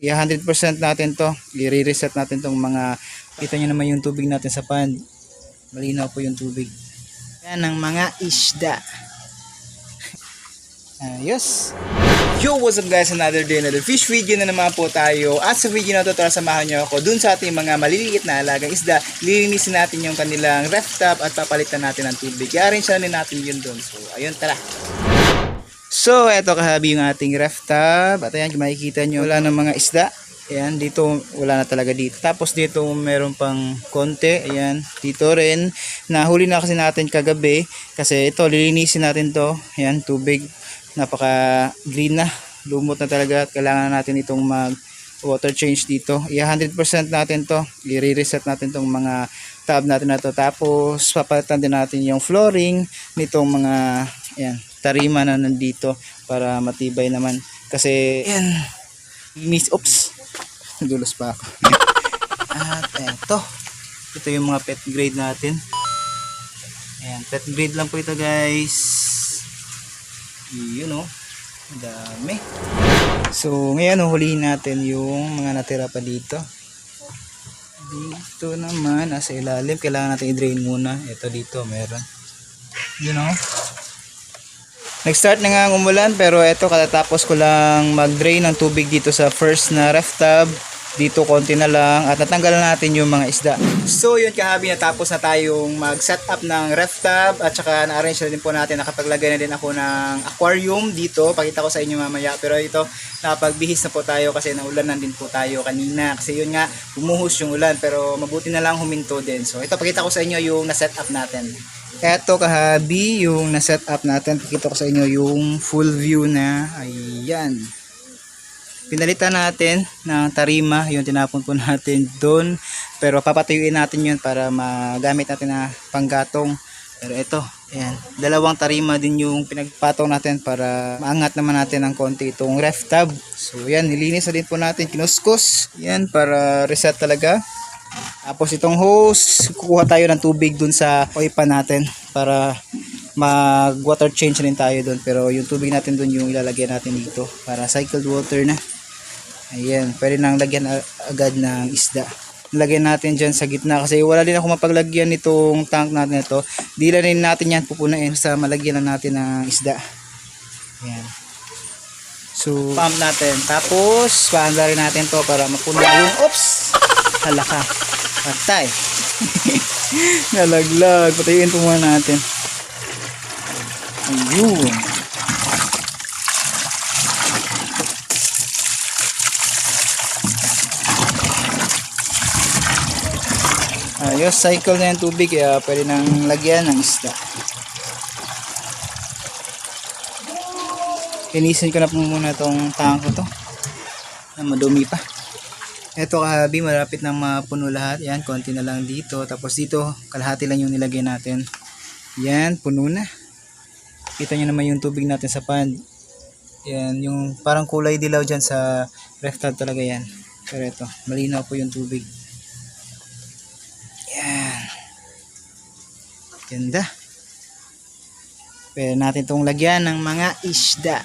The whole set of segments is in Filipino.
I-100% natin to. I-reset natin tong mga, kita nyo naman yung tubig natin sa pond. Malinaw po yung tubig. Yan ang mga isda. Ayos. Yo, what's up guys, another day, another fish video na naman po tayo. At sa video na to, tara samahan nyo ako dun sa ating mga maliliit na alagang isda. Lilinisin natin yung kanilang ref tub at papalitan natin ng tubig. I-arrange natin yun dun. So, ayun, tara. So, eto kahabi yung ating ref tub. At ayan, makikita nyo, wala ng mga isda. Ayan, dito wala na talaga dito. Tapos dito meron pang konti. Ayan, dito rin. Nahuli na kasi natin kagabi. Kasi ito, lilinisin natin to. Ayan, tubig. Napaka green na, lumot na talaga at kailangan natin itong mag water change dito. I-100% natin to, i-reset natin tong mga tub natin na to. Tapos papalitan din natin yung flooring nitong mga ayan, tarima na nandito para matibay naman kasi ayan, oops, nadulas pa ako. At ito yung mga pet grade natin. Ayan, pet grade lang po ito guys. Yun o, dami. So ngayon huliin natin yung mga natira pa dito. Dito naman nasa ilalim, kailangan natin i-drain muna. Ito dito meron, you know. Nag-start na nga umulan pero ito katatapos ko lang mag-drain ng tubig dito sa first na ref tub. Dito konti na lang at natanggalan natin yung mga isda. So yun kahabi, natapos na tayong mag-set up ng ref tub at saka na-arrange na din po natin. Nakapaglagay na din ako ng aquarium dito. Pakita ko sa inyo mamaya. Pero ito, napagbihis na po tayo kasi naulan na din po tayo kanina. Kasi yun nga, bumuhos yung ulan pero mabuti na lang huminto din. So ito, pakita ko sa inyo yung na-set up natin. Eto kahabi, yung na-set up natin. Pakita ko sa inyo yung full view na. Ayan. Pinalitan natin ng tarima, yung tinapon po natin doon. Pero papatuyuin natin yun para magamit natin na panggatong. Pero ito, ayan, dalawang tarima din yung pinagpatong natin para maangat naman natin ng konti itong ref tub. So yan, nilinis na din po natin, kinuskus. Yan, para reset talaga. Tapos itong hose, kukuha tayo ng tubig dun sa oipan natin para mag water change rin tayo dun. Pero yung tubig natin dun yung ilalagay natin dito para cycled water na. Ayan, pwede nang lagyan agad ng isda. Lagyan natin dyan sa gitna kasi wala din ako mapaglagyan nitong tank natin ito. Di rin natin yan pupunain sa malagyan na natin ng isda. Ayan. So, pump natin. Tapos, paanda rin natin to para mapuno yung, oops! Halaka. Patay. Nalaglag. Patayuin po muna natin. Ayun. Ayos, cycle na yung tubig kaya pwede nang lagyan ng isda. Linisin ko na po muna itong tangko to na madumi pa. Ito kahabi, malapit nang mapuno lahat. Yan, konti na lang dito. Tapos dito, kalahati lang yung nilagay natin. Yan, puno na. Kita nyo naman yung tubig natin sa pond. Yan, yung parang kulay dilaw dyan sa ref tub talaga yan. Pero ito, malinaw po yung tubig. Yan. Ganda. Pwede natin itong lagyan ng mga isda.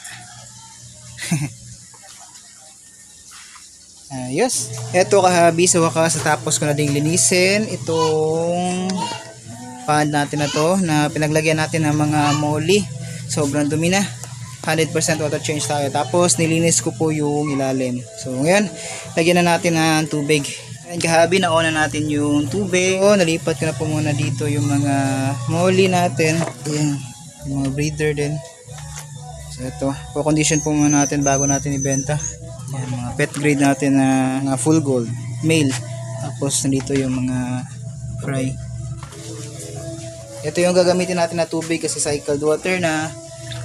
Ayos. Ito kahabi, sa wakas tapos ko na ding linisin itong pond natin na to na pinaglagyan natin ng mga molly. Sobrang dumi na. 100% water change tayo. Tapos nilinis ko po yung ilalim. So ngayon, lagyan na natin ng tubig. Ayan kahabi, nauna natin yung tubig. So, nalipat ko na po muna dito yung mga molly natin. Ayan, yung mga breeder din. So ito, po-condition po muna natin bago natin ibenta. Ayan, mga pet grade natin na full gold, male. Tapos nandito yung mga fry. Ito yung gagamitin natin na tubig kasi cycled water na.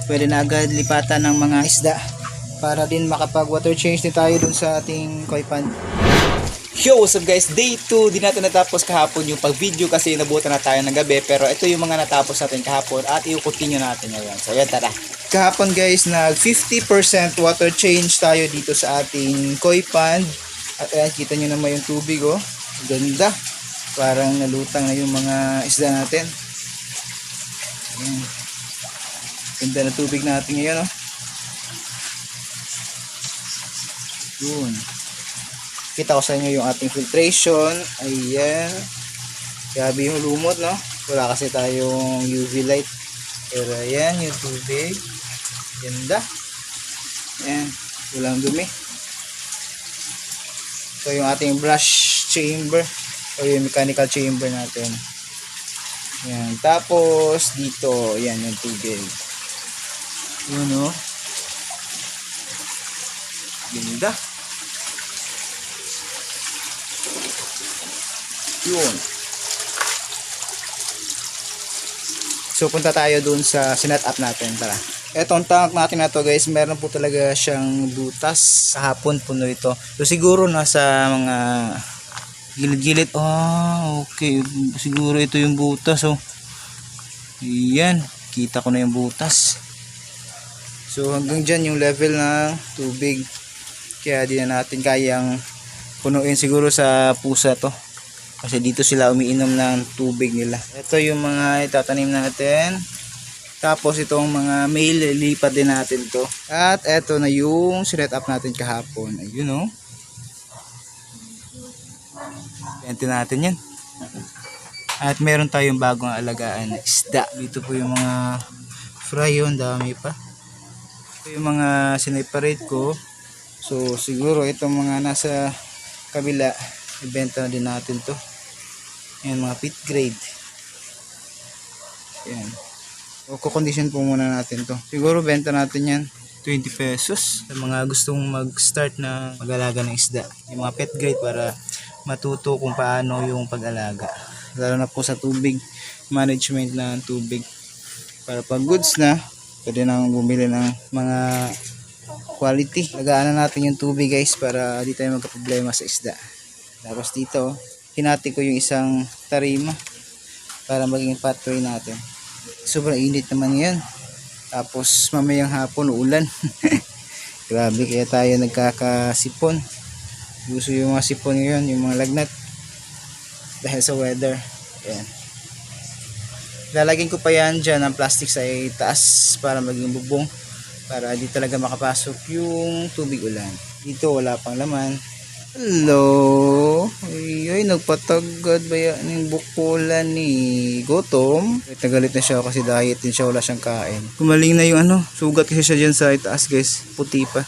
Pwede na agad lipatan ng mga isda para din makapag water change din tayo dun sa ating koi pond. Yo, what's up guys? Day 2, di natin natapos kahapon yung pag-video kasi nabutan na tayo ng gabi. Pero ito yung mga natapos natin kahapon at i-continue natin ngayon. So yan, tara. Kahapon guys, nag 50% water change tayo dito sa ating koi pond. At ayan, kita nyo naman yung tubig oh. Ganda. Parang nalutang na yung mga isda natin. Ayan. Ganda na tubig natin ngayon oh. Yun. Kita ko sa inyo yung ating filtration. Ayan. Grabe yung lumot, no? Wala kasi tayong UV light. Pero ayan yung tubig. Ganda. Ayan. Walang dumi. So yung ating brush chamber o yung mechanical chamber natin. Ayan. Tapos dito, ayan yung tubig. Yun, no? Ganda. Yun. So punta tayo dun sa sinet up natin. Tara. Etong tank natin na to guys, meron po talaga siyang butas. Kahapon puno ito. So siguro nasa mga gilid-gilid. Okay. Siguro ito yung butas. Oh. Yan. Kita ko na yung butas. So hanggang dyan yung level ng tubig. Kaya di na natin kayang punuin siguro sa pusa to. Kasi dito sila umiinom ng tubig nila. Ito yung mga itatanim natin. Tapos itong mga male, lipat din natin to. At ito na yung sinet up natin kahapon. Ayun, oh. Bente natin yan. At meron tayong bagong alagaan na isda. Dito po yung mga fry yun. Dami pa. Ito yung mga sineparate ko. So siguro itong mga nasa kabila, ibenta na din natin to. Ayan, mga pit grade. Ayan. O kukondition po muna natin to. Siguro benta natin yan 20 pesos. Sa mga gustong mag-start na mag-alaga ng isda. Yung mga pet grade para matuto kung paano yung pag-alaga. Lalo na po sa tubig. Management ng tubig. Para pag goods na, pwede nang bumili ng mga quality. Lagaan na natin yung tubig guys para di tayo magka-problema sa isda. Tapos dito, hinati ko yung isang tarima para maging pathway natin. Sobrang init naman yan. Tapos mamayang hapon ulan. Grabe, kaya tayo nagkakasipon. Gusto yung mga sipon ngayon, yung mga lagnat. Dahil sa weather. Ayan. Lalagyan ko pa yan dyan ng plastic sa itaas para maging bubong. Para di talaga makapasok yung tubig ulan. Dito wala pang laman. Hello. Ay, nagpatagad ba yan yung bukulan ni Gutom? Tagalit na siya kasi diet din siya, wala siyang kain. Kumaling na yung sugat kasi siya dyan sa itaas guys, puti pa.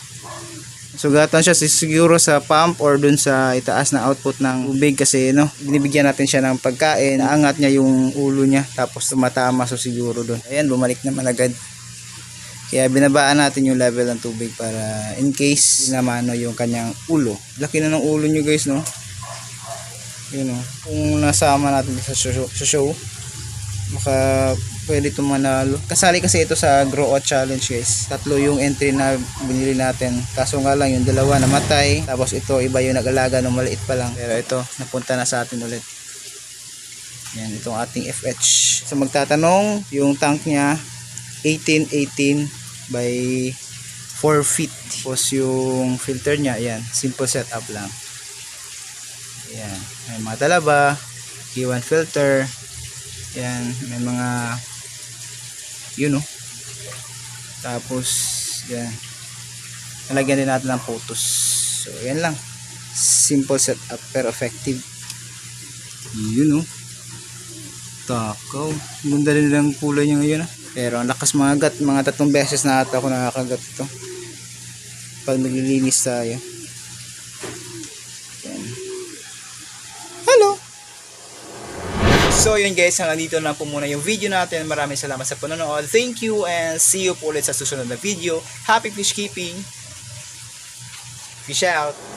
Sugatan siya siguro sa pump or dun sa itaas na output ng tubig kasi binibigyan natin siya ng pagkain, naangat niya yung ulo niya tapos tumatama so siguro dun. Ayan, bumalik naman agad. Kaya binabaan natin yung level ng tubig para in case namano yung kanyang ulo. Laki na ng ulo nyo guys, no? Yun, no? Kung nasama natin sa show, baka pwede itong manalo. Kasali kasi ito sa Grow Out Challenge guys. 3 yung entry na binili natin. Kaso nga lang yung 2 namatay. Tapos ito, iba yung nag-alaga nung maliit pa lang. Pero ito, napunta na sa atin ulit. Yan, itong ating FH. So magtatanong, yung tank niya 18 by 4 feet. Tapos yung filter niya, ayan, simple setup lang. Ayan, may mga talaba, K1 filter, ayan, may mga tapos ayan, nalagyan din natin ng photos. So ayan lang, simple setup pero effective. Takaw, ganda rin lang kulay niya ngayon. Pero ang lakas mga gat, mga 3 beses na ata ako nakakagat ito pag naglilinis tayo. Yan. Hello! So yun guys, nandito na po muna yung video natin. Maraming salamat sa panonood. Thank you and see you po ulit sa susunod na video. Happy fish keeping! Fish out!